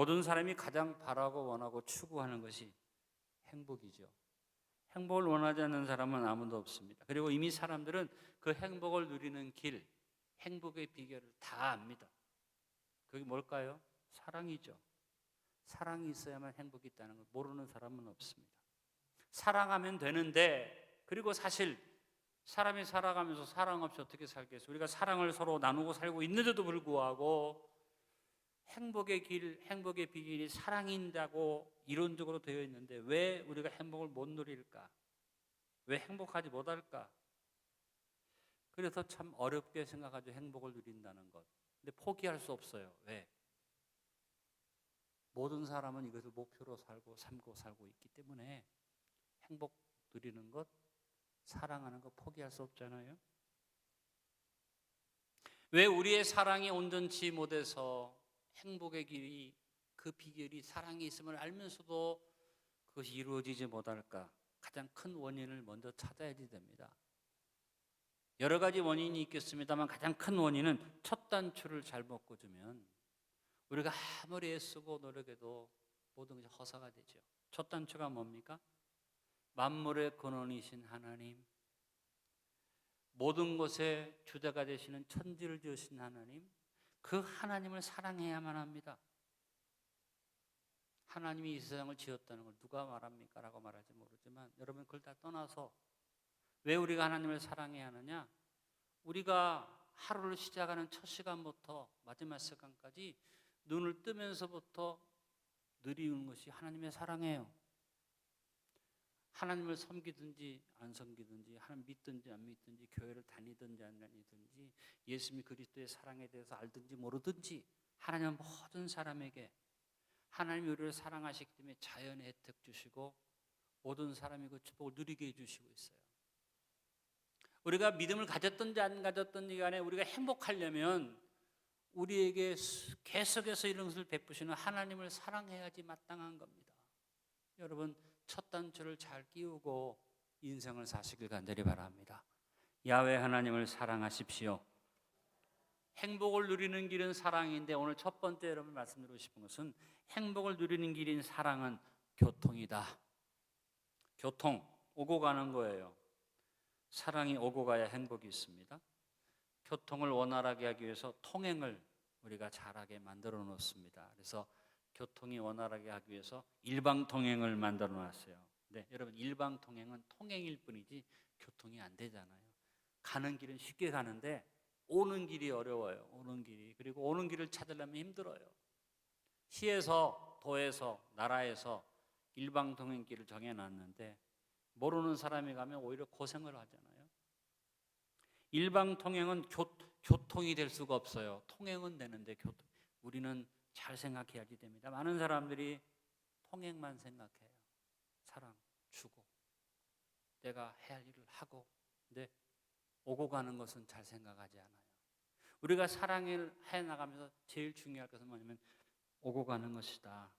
모든 사람이 가장 바라고 원하고 추구하는 것이 행복이죠. 행복을 원하지 않는 사람은 아무도 없습니다. 그리고 이미 사람들은 그 행복을 누리는 길, 행복의 비결을 다 압니다. 그게 뭘까요? 사랑이죠. 사랑이 있어야만 행복이 있다는 걸 모르는 사람은 없습니다. 사랑하면 되는데, 그리고 사실 사람이 살아가면서 사랑 없이 어떻게 살겠어요? 우리가 사랑을 서로 나누고 살고 있는데도 불구하고 행복의 길, 행복의 비결이 사랑인다고 이론적으로 되어 있는데 왜 우리가 행복을 못 누릴까? 왜 행복하지 못할까? 그래서 참 어렵게 생각하죠. 행복을 누린다는 것. 근데 포기할 수 없어요. 왜? 모든 사람은 이것을 목표로 삼고 살고 있기 때문에 행복 누리는 것, 사랑하는 것 포기할 수 없잖아요. 왜 우리의 사랑이 온전치 못해서 행복의 길이, 그 비결이 사랑이 있음을 알면서도 그것이 이루어지지 못할까? 가장 큰 원인을 먼저 찾아야 됩니다. 여러 가지 원인이 있겠습니다만 가장 큰 원인은 첫 단추를 잘못 꽂으면 우리가 아무리 애쓰고 노력해도 모든 것이 허사가 되죠. 첫 단추가 뭡니까? 만물의 근원이신 하나님, 모든 것의 주자가 되시는 천지를 지으신 하나님, 그 하나님을 사랑해야만 합니다. 하나님이 이 세상을 지었다는 걸 누가 말합니까? 라고 말할지 모르지만 여러분 그걸 다 떠나서 왜 우리가 하나님을 사랑해야 하느냐? 우리가 하루를 시작하는 첫 시간부터 마지막 시간까지 눈을 뜨면서부터 누리는 것이 하나님의 사랑이에요. 하나님을 섬기든지 안 섬기든지, 하나님 믿든지 안 믿든지, 교회를 다니든지 안 다니든지, 예수님 그리스도의 사랑에 대해서 알든지 모르든지, 하나님은 모든 사람에게 하나님이 우리를 사랑하시기 때문에 자연의 혜택 주시고 모든 사람이 그 축복을 누리게 해주시고 있어요. 우리가 믿음을 가졌든지 안 가졌든지 간에 우리가 행복하려면 우리에게 계속해서 이런 것을 베푸시는 하나님을 사랑해야지 마땅한 겁니다. 여러분 첫 단추를 잘 끼우고 인생을 사시길 간절히 바랍니다. 야훼 하나님을 사랑하십시오. 행복을 누리는 길은 사랑인데 오늘 첫 번째 여러분 말씀드리고 싶은 것은 행복을 누리는 길인 사랑은 교통이다. 교통, 오고 가는 거예요. 사랑이 오고 가야 행복이 있습니다. 교통을 원활하게 하기 위해서 통행을 우리가 잘하게 만들어 놓습니다. 그래서 교통이 원활하게 하기 위해서 일방통행을 만들어 놨어요. 네, 여러분 일방통행은 통행일 뿐이지 교통이 안 되잖아요. 가는 길은 쉽게 가는데 오는 길이 어려워요. 오는 길이. 그리고 오는 길을 찾으려면 힘들어요. 시에서, 도에서, 나라에서 일방통행길을 정해놨는데 모르는 사람이 가면 오히려 고생을 하잖아요. 일방통행은 교통이 될 수가 없어요. 통행은 되는데 우리는 잘 생각해야지 됩니다. 많은 사람들이 통행만 생각해요. 사랑 주고 내가 해야 할 일을 하고, 근데 오고 가는 것은 잘 생각하지 않아요. 우리가 사랑을 해나가면서 제일 중요할 것은 뭐냐면 오고 가는 것이다.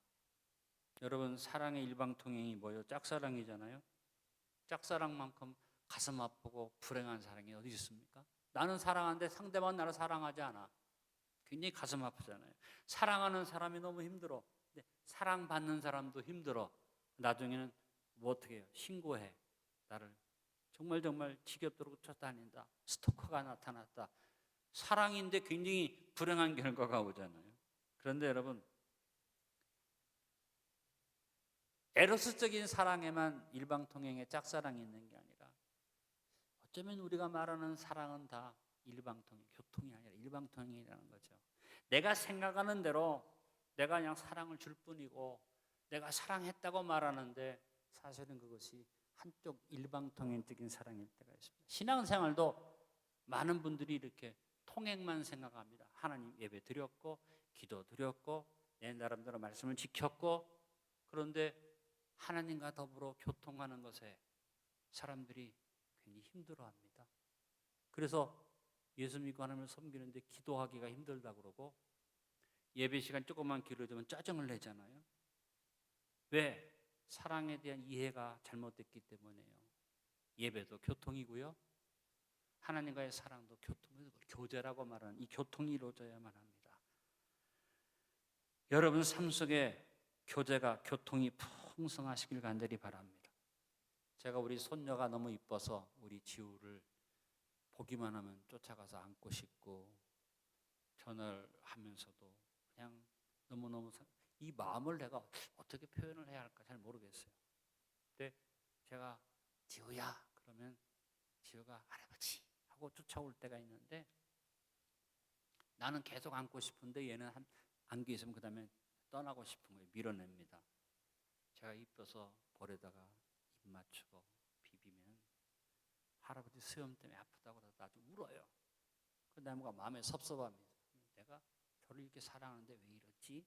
여러분 사랑의 일방통행이 뭐예요? 짝사랑이잖아요. 짝사랑만큼 가슴 아프고 불행한 사랑이 어디 있습니까? 나는 사랑하는데 상대방은 나를 사랑하지 않아. 굉장히 가슴 아프잖아요. 사랑하는 사람이 너무 힘들어. 근데 사랑받는 사람도 힘들어. 나중에는 뭐 어떻게 해요? 신고해. 나를 정말 지겹도록 쫓아다닌다. 스토커가 나타났다. 사랑인데 굉장히 불행한 결과가 오잖아요. 그런데 여러분 에로스적인 사랑에만 일방통행의 짝사랑이 있는 게 아니라 어쩌면 우리가 말하는 사랑은 다 일방통행, 교통이 아니라 일방통행이라는 거죠. 내가 생각하는 대로 내가 그냥 사랑을 줄 뿐이고 내가 사랑했다고 말하는데 사실은 그것이 한쪽 일방통행적인 사랑일 때가 있습니다. 신앙생활도 많은 분들이 이렇게 통행만 생각합니다. 하나님 예배 드렸고 기도 드렸고 내 나름대로 말씀을 지켰고, 그런데 하나님과 더불어 교통하는 것에 사람들이 굉장히 힘들어합니다. 그래서 예수 믿고 하나님을 섬기는데 기도하기가 힘들다 그러고 예배 시간 조금만 길어지면 짜증을 내잖아요. 왜? 사랑에 대한 이해가 잘못됐기 때문에요. 예배도 교통이고요, 하나님과의 사랑도 교통이고 교제라고 말하는 이 교통이 이루어져야만 합니다. 여러분 삶 속에 교통이 풍성하시길 간절히 바랍니다. 제가 우리 손녀가 너무 이뻐서 우리 지우를 보기만 하면 쫓아가서 안고 싶고 전화를 하면서도 그냥 너무너무 이 마음을 내가 어떻게 표현을 해야 할까 잘 모르겠어요. 근데 제가 지우야 그러면 지우가 할아버지 하고 쫓아올 때가 있는데 나는 계속 안고 싶은데 얘는 안겨 있으면 그 다음에 떠나고 싶은 거예요. 밀어냅니다. 제가 이뻐서 볼에다가 입 맞추고 비비면 할아버지 수염 때문에 아프다고 그러다 아주 울어요. 그 나무가 마음에 섭섭합니다. 내가 저를 이렇게 사랑하는데 왜 이러지?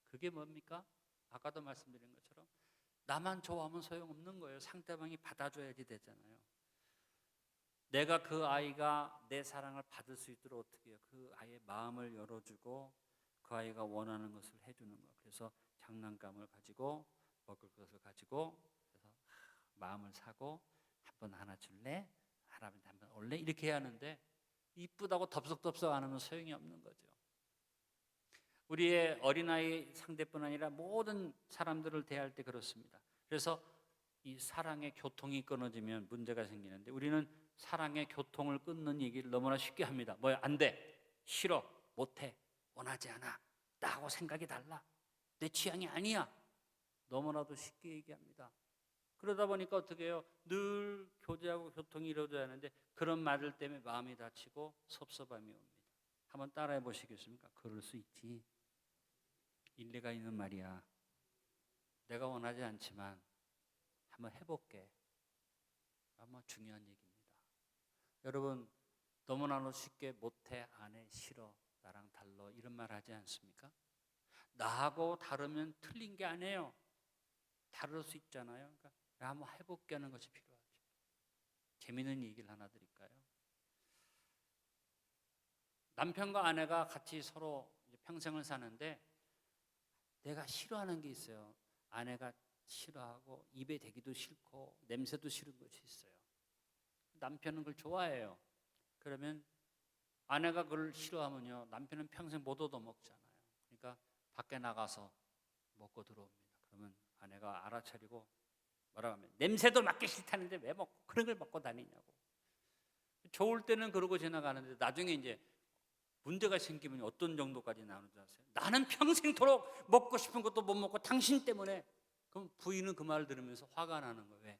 그게 뭡니까? 아까도 말씀드린 것처럼 나만 좋아하면 소용없는 거예요. 상대방이 받아줘야지 되잖아요. 내가 그 아이가 내 사랑을 받을 수 있도록 어떻게 해요? 그 아이의 마음을 열어주고 그 아이가 원하는 것을 해주는 거예요. 그래서 장난감을 가지고 먹을 것을 가지고 그래서 마음을 사고 한번 하나 줄래? 할아버지 한번 올래? 이렇게 해야 하는데 이쁘다고 덥석덥석 안 하면 소용이 없는 거죠. 우리의 어린아이 상대뿐 아니라 모든 사람들을 대할 때 그렇습니다. 그래서 이 사랑의 교통이 끊어지면 문제가 생기는데 우리는 사랑의 교통을 끊는 얘기를 너무나 쉽게 합니다. 뭐야? 안 돼, 싫어, 못해, 원하지 않아, 나하고 생각이 달라, 내 취향이 아니야, 너무나도 쉽게 얘기합니다. 그러다 보니까 어떻게 해요? 늘 교제하고 교통이 이루어져야 하는데 그런 말들 때문에 마음이 다치고 섭섭함이 옵니다. 한번 따라해 보시겠습니까? 그럴 수 있지, 일리가 있는 말이야, 내가 원하지 않지만 한번 해볼게. 아마 중요한 얘기입니다. 여러분 너무나도 쉽게 못해, 안 해, 싫어, 나랑 달라 이런 말 하지 않습니까? 나하고 다르면 틀린 게 아니에요. 다를 수 있잖아요. 그러니까 한번 해볼게 하는 것이 필요하죠. 재미있는 얘기를 하나 드릴까요? 남편과 아내가 같이 서로 평생을 사는데 내가 싫어하는 게 있어요. 아내가 싫어하고 입에 대기도 싫고 냄새도 싫은 것이 있어요. 남편은 그걸 좋아해요. 그러면 아내가 그걸 싫어하면요, 남편은 평생 못 얻어먹잖아요. 그러니까 밖에 나가서 먹고 들어옵니다. 그러면 아내가 알아차리고 뭐라고 하면 냄새도 맡기 싫다는데 왜 먹고 그런 걸 먹고 다니냐고. 좋을 때는 그러고 지나가는데 나중에 이제 문제가 생기면 어떤 정도까지 나오는 줄 아세요? 나는 평생토록 먹고 싶은 것도 못 먹고 당신 때문에. 그럼 부인은 그 말을 들으면서 화가 나는 거예요. 왜?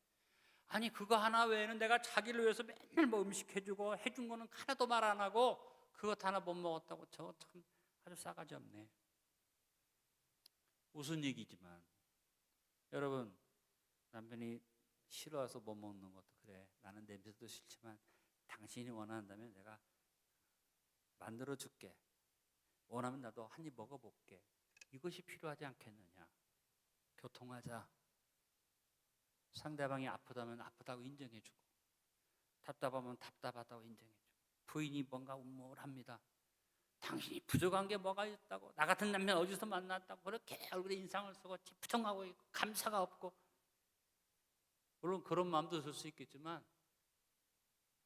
아니 그거 하나 외에는 내가 자기를 위해서 맨날 뭐 음식 해주고 해준 거는 하나도 말 안 하고 그것 하나 못 먹었다고. 저 참 아주 싸가지 없네. 웃은 얘기지만 여러분, 남편이 싫어서 못 먹는 것도 그래, 나는 냄새도 싫지만 당신이 원한다면 내가 만들어 줄게, 원하면 나도 한 입 먹어볼게, 이것이 필요하지 않겠느냐. 교통하자. 상대방이 아프다면 아프다고 인정해주고 답답하면 답답하다고 인정해주고. 부인이 뭔가 우물합니다. 당신이 부족한 게 뭐가 있다고, 나 같은 남편 어디서 만났다고 그렇게 얼굴에 인상을 쓰고 부정하고 있고 감사가 없고. 물론 그런 마음도 들 수 있겠지만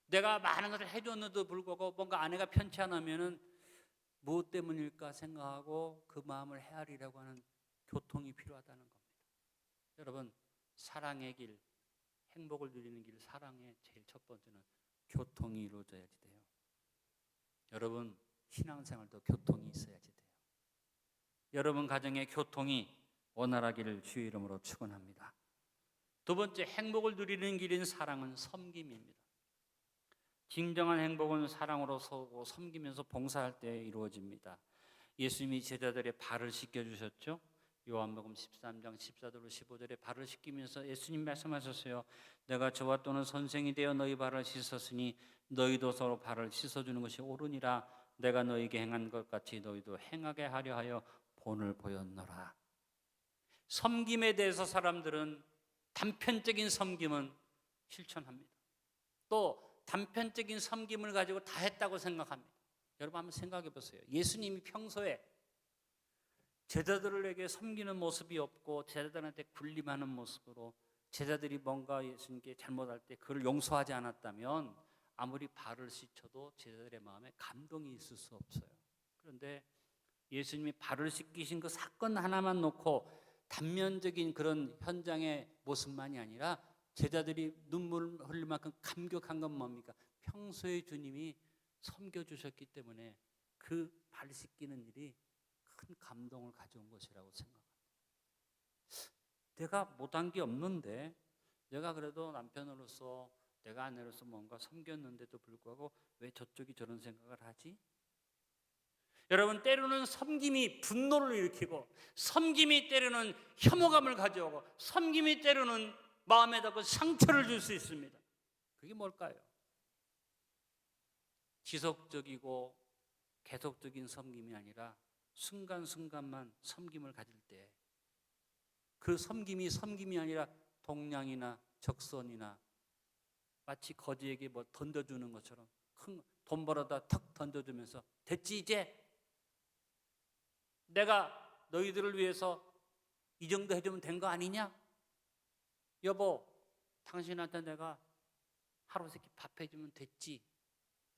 내가 많은 것을 해줬는데도 불구하고 뭔가 아내가 편치 않으면은 무엇 때문일까 생각하고 그 마음을 헤아리려고 하는 교통이 필요하다는 겁니다. 여러분, 사랑의 길, 행복을 누리는 길, 사랑의 제일 첫 번째는 교통이 이루어져야지 돼요. 여러분 신앙생활도 교통이 있어야지 돼요. 여러분 가정의 교통이 원활하기를 주의 이름으로 축원합니다. 두 번째, 행복을 누리는 길인 사랑은 섬김입니다. 진정한 행복은 사랑으로 서고 섬기면서 봉사할 때 이루어집니다. 예수님이 제자들의 발을 씻겨주셨죠. 요한복음 13장 14절로 15절에 발을 씻기면서 예수님 말씀하셨어요. 내가 저와 또는 선생이 되어 너희 발을 씻었으니 너희도 서로 발을 씻어주는 것이 옳으니라. 내가 너희에게 행한 것 같이 너희도 행하게 하려 하여 본을 보였노라. 섬김에 대해서 사람들은 단편적인 섬김은 실천합니다. 또 단편적인 섬김을 가지고 다 했다고 생각합니다. 여러분 한번 생각해 보세요. 예수님이 평소에 제자들에게 섬기는 모습이 없고 제자들한테 군림하는 모습으로 제자들이 뭔가 예수님께 잘못할 때 그를 용서하지 않았다면 아무리 발을 씻어도 제자들의 마음에 감동이 있을 수 없어요. 그런데 예수님이 발을 씻기신 그 사건 하나만 놓고 단면적인 그런 현장의 모습만이 아니라 제자들이 눈물 흘릴 만큼 감격한 건 뭡니까? 평소에 주님이 섬겨주셨기 때문에 그 발 씻기는 일이 큰 감동을 가져온 것이라고 생각합니다. 내가 못한 게 없는데, 내가 그래도 남편으로서, 내가 아내로서 뭔가 섬겼는데도 불구하고 왜 저쪽이 저런 생각을 하지? 여러분, 때로는 섬김이 분노를 일으키고, 섬김이 때로는 혐오감을 가져오고, 섬김이 때로는 마음에다 그 상처를 줄 수 있습니다. 그게 뭘까요? 지속적이고 계속적인 섬김이 아니라 순간순간만 섬김을 가질 때, 그 섬김이 아니라 동냥이나 적선이나 마치 거지에게 뭐 던져주는 것처럼 큰 돈 벌어다 턱 던져주면서 됐지 이제? 내가 너희들을 위해서 이 정도 해주면 된 거 아니냐? 여보, 당신한테 내가 하루 세끼 밥 해주면 됐지?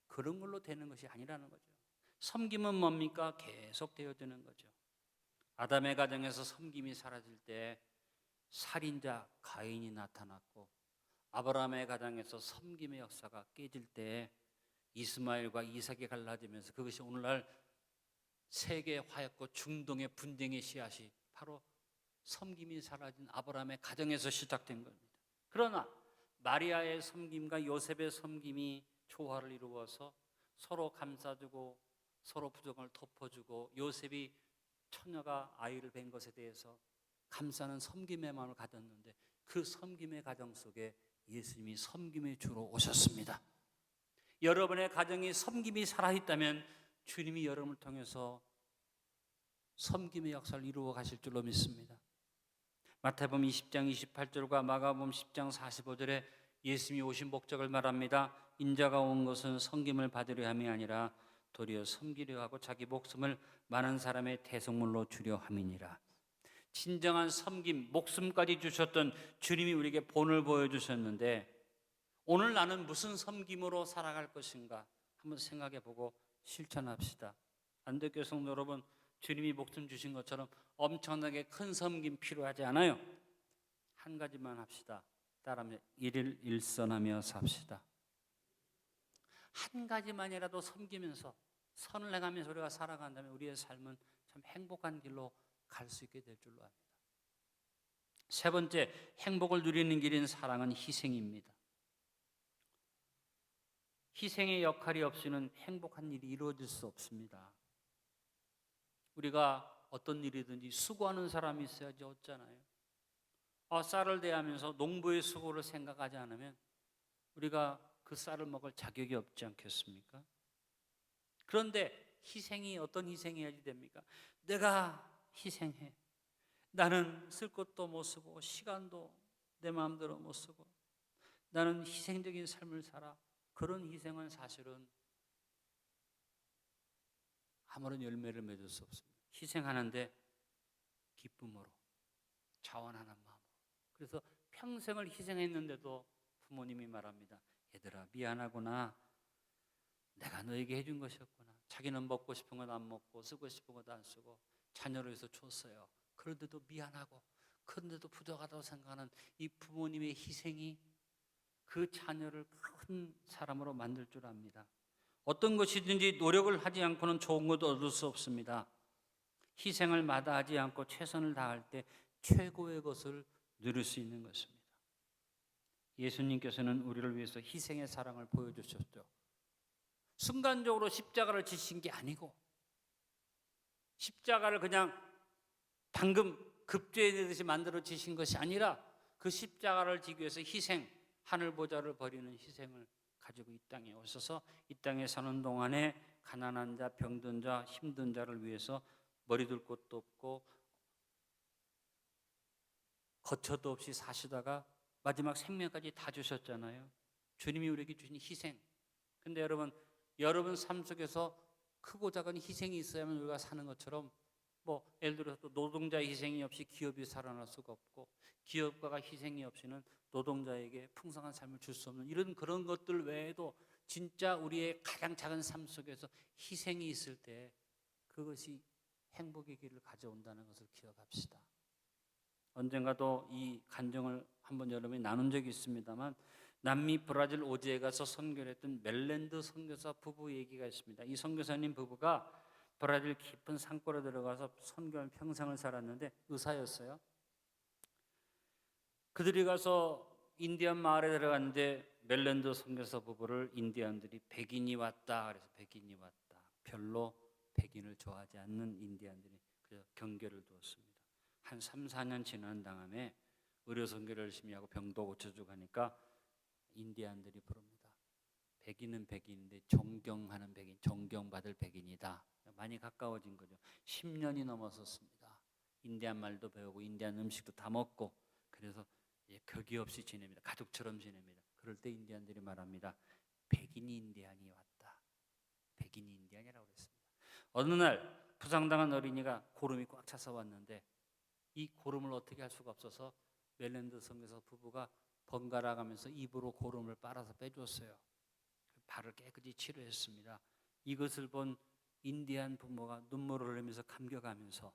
그런 걸로 되는 것이 아니라는 거죠. 섬김은 뭡니까? 계속 되어지는 거죠. 아담의 가정에서 섬김이 사라질 때 살인자 가인이 나타났고, 아브라함의 가정에서 섬김의 역사가 깨질 때 이스마엘과 이삭이 갈라지면서 그것이 오늘날 세계 화약고 중동의 분쟁의 씨앗이 바로 섬김이 사라진 아브라함의 가정에서 시작된 겁니다. 그러나 마리아의 섬김과 요셉의 섬김이 조화를 이루어서 서로 감싸주고 서로 부족을 덮어주고, 요셉이 처녀가 아이를 뵌 것에 대해서 감싸는 섬김의 마음을 가졌는데, 그 섬김의 가정 속에 예수님이 섬김의 주로 오셨습니다. 여러분의 가정이 섬김이 살아있다면 주님이 여러분을 통해서 섬김의 역사를 이루어 가실 줄로 믿습니다. 마태복음 20장 28절과 마가복음 10장 45절에 예수님이 오신 목적을 말합니다. 인자가 온 것은 섬김을 받으려 함이 아니라 도리어 섬기려 하고 자기 목숨을 많은 사람의 대속물로 주려 함이니라. 진정한 섬김, 목숨까지 주셨던 주님이 우리에게 본을 보여주셨는데, 오늘 나는 무슨 섬김으로 살아갈 것인가 한번 생각해보고 실천합시다. 안덕교 성도 여러분, 주님이 목숨 주신 것처럼 엄청나게 큰 섬김 필요하지 않아요. 한 가지만 합시다. 따라하면 일일 일선하며 삽시다. 한 가지만이라도 섬기면서 선을 행하면서 우리가 살아간다면 우리의 삶은 참 행복한 길로 갈 수 있게 될 줄로 압니다. 세 번째, 행복을 누리는 길인 사랑은 희생입니다. 희생의 역할이 없이는 행복한 일이 이루어질 수 없습니다. 우리가 어떤 일이든지 수고하는 사람이 있어야지 없잖아요. 쌀을 대하면서 농부의 수고를 생각하지 않으면 우리가 그 쌀을 먹을 자격이 없지 않겠습니까? 그런데 희생이 어떤 희생이 해야지 됩니까? 내가 희생해. 나는 쓸 것도 못 쓰고 시간도 내 마음대로 못 쓰고 나는 희생적인 삶을 살아. 그런 희생은 사실은 아무런 열매를 맺을 수 없습니다. 희생하는데 기쁨으로, 자원하는 마음으로. 그래서 평생을 희생했는데도 부모님이 말합니다. 얘들아, 미안하구나. 내가 너에게 해준 것이었구나. 자기는 먹고 싶은 건 안 먹고 쓰고 싶은 건 안 쓰고 자녀를 위해서 줬어요. 그런데도 미안하고 그런데도 부족하다고 생각하는 이 부모님의 희생이 그 자녀를 큰 사람으로 만들 줄 압니다. 어떤 것이든지 노력을 하지 않고는 좋은 것도 얻을 수 없습니다. 희생을 마다하지 않고 최선을 다할 때 최고의 것을 누릴 수 있는 것입니다. 예수님께서는 우리를 위해서 희생의 사랑을 보여주셨죠. 순간적으로 십자가를 지신 게 아니고, 십자가를 그냥 방금 급제되듯이 만들어 지신 것이 아니라 그 십자가를 지기 위해서 희생, 하늘 보좌를 버리는 희생을 가지고 이 땅에 오셔서 이 땅에 사는 동안에 가난한 자, 병든 자, 힘든 자를 위해서 머리둘 곳도 없고 거처도 없이 사시다가 마지막 생명까지 다 주셨잖아요. 주님이 우리에게 주신 희생. 근데 여러분 삶 속에서 크고 작은 희생이 있어야만 우리가 사는 것처럼, 예를 들어서 노동자의 희생이 없이 기업이 살아날 수가 없고, 기업가가 희생이 없이는 노동자에게 풍성한 삶을 줄 수 없는 그런 것들 외에도 진짜 우리의 가장 작은 삶 속에서 희생이 있을 때 그것이 행복의 길을 가져온다는 것을 기억합시다. 언젠가도 이 간증을 한번 여러분이 나눈 적이 있습니다만 남미 브라질 오지에 가서 선교를 했던 멜랜드 선교사 부부 얘기가 있습니다. 이 선교사님 부부가 브라질 깊은 산골에 들어가서 선교한 평생을 살았는데 의사였어요. 그들이 가서 인디안 마을에 들어갔는데 멜랜드 선교사 부부를 인디안들이 백인이 왔다 그래서 백인이 왔다. 별로 백인을 좋아하지 않는 인디안들이 그래서 경계를 두었습니다. 한 3, 4년 지난 다음에 의료 선교를 열심히 하고 병도 고쳐주고 하니까 인디안들이 부릅니다. 백인은 백인인데 존경하는 백인, 존경받을 백인이다. 많이 가까워진 거죠. 10년이 넘었었습니다. 인디안 말도 배우고 인디안 음식도 다 먹고 그래서 격이 없이 지냅니다. 가족처럼 지냅니다. 그럴 때 인디안들이 말합니다. 백인이 인디안이 왔다. 백인이 인디안이라고 그랬습니다. 어느 날 부상당한 어린이가 고름이 꽉 차서 왔는데 이 고름을 어떻게 할 수가 없어서 멜랜드 선교사 부부가 번갈아 가면서 입으로 고름을 빨아서 빼줬어요. 발을 깨끗이 치료했습니다. 이것을 본 인디안 부모가 눈물을 흘리면서 감격하면서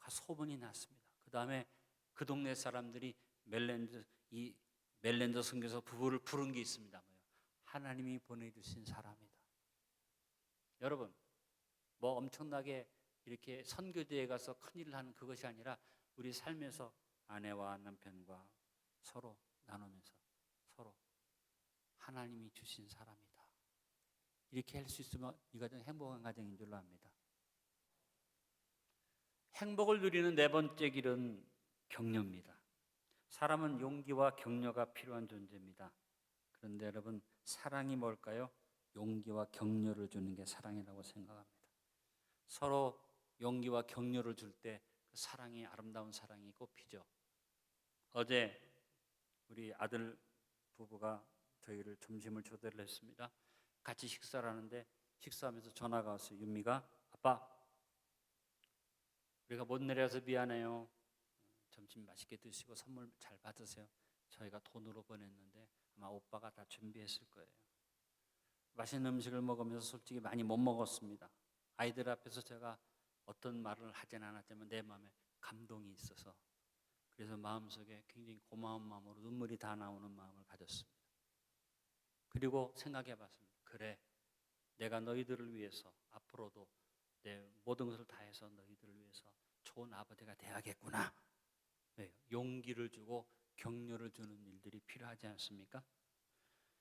소문이 났습니다. 그 다음에 그 동네 사람들이 멜랜드 선교사 부부를 부른 게 있습니다. 하나님이 보내주신 사람이다. 여러분, 뭐 엄청나게 이렇게 선교지에 가서 큰일을 하는 그것이 아니라 우리 삶에서 아내와 남편과 서로 나누면서 서로 하나님이 주신 사람이다. 이렇게 할 수 있으면 이 가정 행복한 가정인 줄로 압니다. 행복을 누리는 네 번째 길은 격려입니다. 사람은 용기와 격려가 필요한 존재입니다. 그런데 여러분, 사랑이 뭘까요? 용기와 격려를 주는 게 사랑이라고 생각합니다. 서로 용기와 격려를 줄 때 그 사랑이 아름다운 사랑이 꽃피죠. 어제 우리 아들 부부가 저희를 점심을 초대를 했습니다. 같이 식사를 하는데 식사하면서 전화가 왔어요. 윤미가, 아빠 우리가 못 내려서 미안해요. 점심 맛있게 드시고 선물 잘 받으세요. 저희가 돈으로 보냈는데 아마 오빠가 다 준비했을 거예요. 맛있는 음식을 먹으면서 솔직히 많이 못 먹었습니다. 아이들 앞에서 제가 어떤 말을 하진 않았지만 내 마음에 감동이 있어서 그래서 마음속에 굉장히 고마운 마음으로 눈물이 다 나오는 마음을 가졌습니다. 그리고 생각해 봤습니다. 그래, 내가 너희들을 위해서 앞으로도 내 모든 것을 다해서 너희들을 위해서 좋은 아버지가 돼야겠구나. 용기를 주고 격려를 주는 일들이 필요하지 않습니까?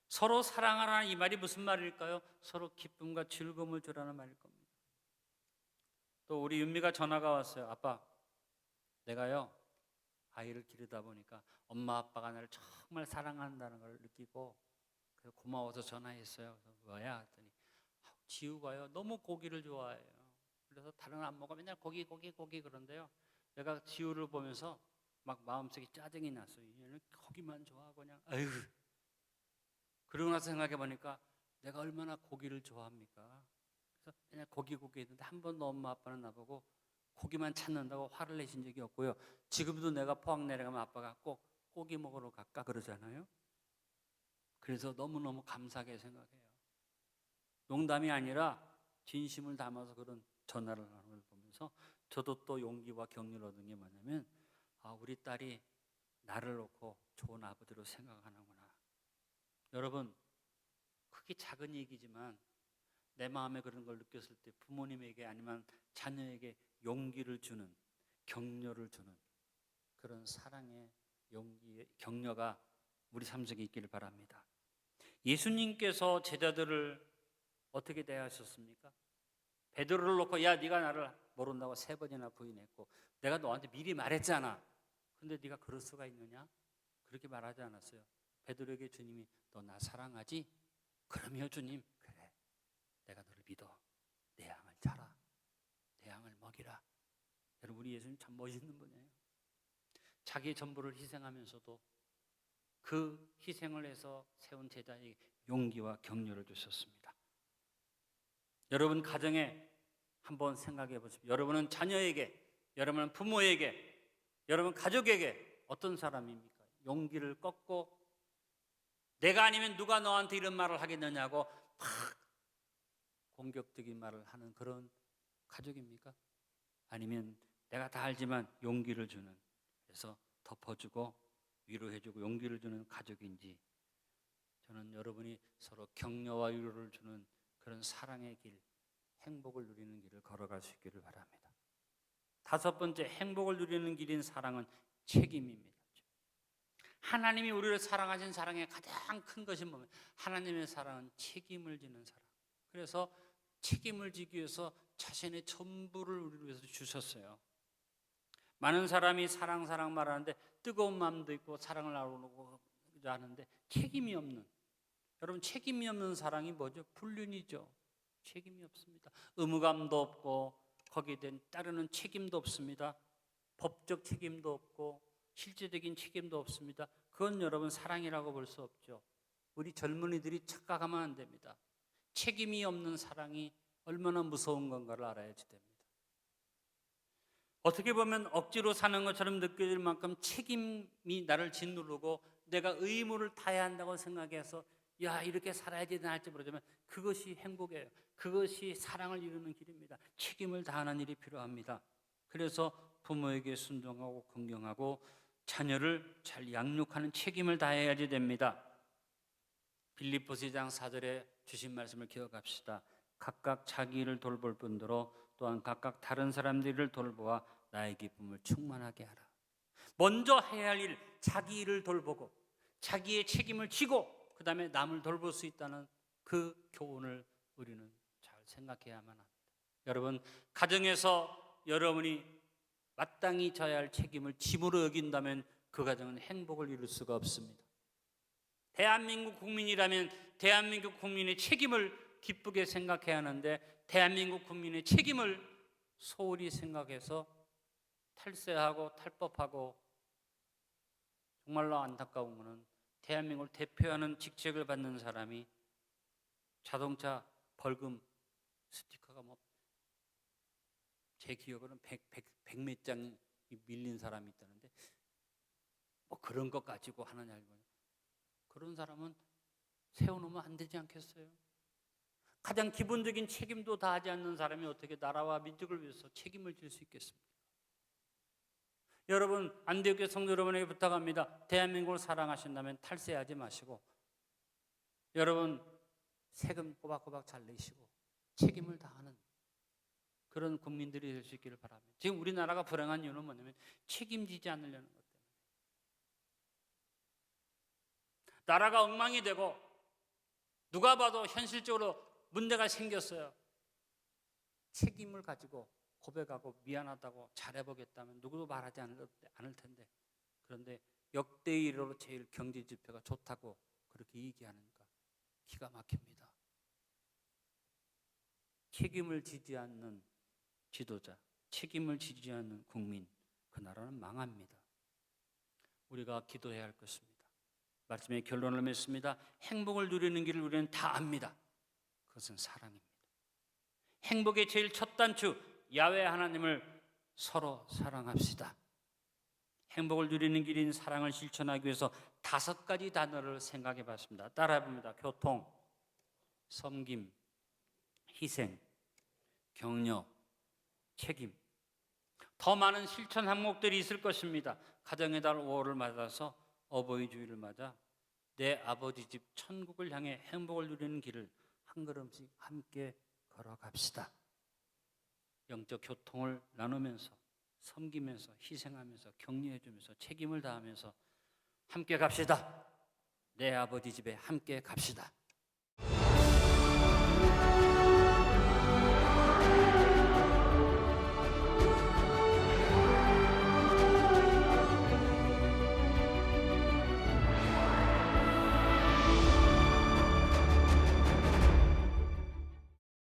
서로 사랑하라는 이 말이 무슨 말일까요? 서로 기쁨과 즐거움을 주라는 말일 겁니다. 또 우리 윤미가 전화가 왔어요. 아빠, 내가요 아이를 기르다 보니까 엄마 아빠가 나를 정말 사랑한다는 걸 느끼고 그래서 고마워서 전화했어요. 그래서 뭐야? 했더니 지우가요 너무 고기를 좋아해요. 그래서 다른 안 먹어 맨날 고기 그런데요. 내가 지우를 보면서 막 마음속에 짜증이 났어요. 얘는 고기만 좋아하고 그냥 아유. 그러고 나서 생각해 보니까 내가 얼마나 고기를 좋아합니까? 그래서 그냥 고기 했는데 한 번도 엄마 아빠는 나보고 고기만 찾는다고 화를 내신 적이 없고요. 지금도 내가 포항 내려가면 아빠가 꼭 고기 먹으러 갈까 그러잖아요. 그래서 너무너무 감사하게 생각해요. 농담이 아니라 진심을 담아서 그런 전화를 하는 걸 보면서 저도 또 용기와 격려를 얻은 게 뭐냐면 우리 딸이 나를 놓고 좋은 아버지로 생각하는구나. 여러분, 크게 작은 얘기지만 내 마음에 그런 걸 느꼈을 때 부모님에게 아니면 자녀에게 용기를 주는, 격려를 주는 그런 사랑의 용기의 격려가 우리 삶 속에 있기를 바랍니다. 예수님께서 제자들을 어떻게 대하셨습니까? 베드로를 놓고 야 네가 나를 모른다고 3번이나 부인했고 내가 너한테 미리 말했잖아. 근데 네가 그럴 수가 있느냐? 그렇게 말하지 않았어요. 베드로에게 주님이 너 나 사랑하지? 그럼요 주님. 그래, 내가 너를 믿어. 내 양을 자라. 내 양을 먹이라. 여러분, 우리 예수님 참 멋있는 분이에요. 자기의 전부를 희생하면서도 그 희생을 해서 세운 제자에게 용기와 격려를 주셨습니다. 여러분 가정에 한번 생각해 보십시오. 여러분은 자녀에게, 여러분은 부모에게, 여러분 가족에게 어떤 사람입니까? 용기를 꺾고 내가 아니면 누가 너한테 이런 말을 하겠느냐고 막 공격적인 말을 하는 그런 가족입니까? 아니면 내가 다 알지만 용기를 주는, 그래서 덮어주고 위로해주고 용기를 주는 가족인지, 저는 여러분이 서로 격려와 위로를 주는 그런 사랑의 길, 행복을 누리는 길을 걸어갈 수 있기를 바랍니다. 다섯 번째, 행복을 누리는 길인 사랑은 책임입니다. 하나님이 우리를 사랑하신 사랑의 가장 큰 것이 뭐냐면 하나님의 사랑은 책임을 지는 사랑. 그래서 책임을 지기 위해서 자신의 전부를 우리를 위해서 주셨어요. 많은 사람이 사랑 말하는데 뜨거운 마음도 있고 사랑을 나누고 하는데 책임이 없는, 여러분 책임이 없는 사랑이 뭐죠? 불륜이죠. 책임이 없습니다. 의무감도 없고 거기에 대한 따르는 책임도 없습니다. 법적 책임도 없고 실제적인 책임도 없습니다. 그건 여러분 사랑이라고 볼 수 없죠. 우리 젊은이들이 착각하면 안 됩니다. 책임이 없는 사랑이 얼마나 무서운 건가를 알아야지 됩니다. 어떻게 보면 억지로 사는 것처럼 느껴질 만큼 책임이 나를 짓누르고 내가 의무를 다해야 한다고 생각해서 야 이렇게 살아야지 할지 모르지만 그것이 행복이에요. 그것이 사랑을 이루는 길입니다. 책임을 다하는 일이 필요합니다. 그래서 부모에게 순종하고 긍정하고 자녀를 잘 양육하는 책임을 다해야지 됩니다. 빌립보서 2장 4절에 주신 말씀을 기억합시다. 각각 자기 일을 돌볼 뿐더러 또한 각각 다른 사람들을 돌보아 나의 기쁨을 충만하게 하라. 먼저 해야 할 일, 자기 일을 돌보고 자기의 책임을 지고 그 다음에 남을 돌볼 수 있다는 그 교훈을 우리는 잘 생각해야만 합니다. 여러분, 가정에서 여러분이 마땅히 져야 할 책임을 짐으로 여긴다면 그 가정은 행복을 이룰 수가 없습니다. 대한민국 국민이라면 대한민국 국민의 책임을 기쁘게 생각해야 하는데 대한민국 국민의 책임을 소홀히 생각해서 탈세하고 탈법하고, 정말로 안타까운 것은 대한민국을 대표하는 직책을 받는 사람이 자동차 벌금 스티커가 제 기억으로는 100 몇 장이 밀린 사람이 있다는데 뭐 그런 것 가지고 하느냐, 그런 사람은 세워놓으면 안 되지 않겠어요? 가장 기본적인 책임도 다하지 않는 사람이 어떻게 나라와 민족을 위해서 책임을 질 수 있겠습니까? 여러분, 안디옥교회 성도 여러분에게 부탁합니다. 대한민국을 사랑하신다면 탈세하지 마시고 여러분 세금 꼬박꼬박 잘 내시고 책임을 다하는 그런 국민들이 될 수 있기를 바랍니다. 지금 우리나라가 불행한 이유는 뭐냐면 책임지지 않으려는 것 때문에. 나라가 엉망이 되고 누가 봐도 현실적으로 문제가 생겼어요. 책임을 가지고 고백하고 미안하다고 잘해보겠다면 누구도 말하지 않을 텐데, 그런데 역대 이래로 제일 경제 지표가 좋다고 그렇게 얘기하니까 기가 막힙니다. 책임을 지지 않는 지도자, 책임을 지지 않는 국민, 그 나라는 망합니다. 우리가 기도해야 할 것입니다. 말씀의 결론을 맺습니다. 행복을 누리는 길을 우리는 다 압니다. 그것은 사랑입니다. 행복의 제일 첫 단추, 야훼 하나님을 서로 사랑합시다. 행복을 누리는 길인 사랑을 실천하기 위해서 5가지 단어를 생각해 봤습니다. 따라해 봅니다. 교통, 섬김, 희생, 격려, 책임. 더 많은 실천 항목들이 있을 것입니다. 가정의 달 5월을 맞아서 어버이 주일을 맞아 내 아버지 집 천국을 향해 행복을 누리는 길을 한 걸음씩 함께 걸어갑시다. 영적 교통을 나누면서 섬기면서 희생하면서 격려해주면서 책임을 다하면서 함께 갑시다. 내 아버지 집에 함께 갑시다.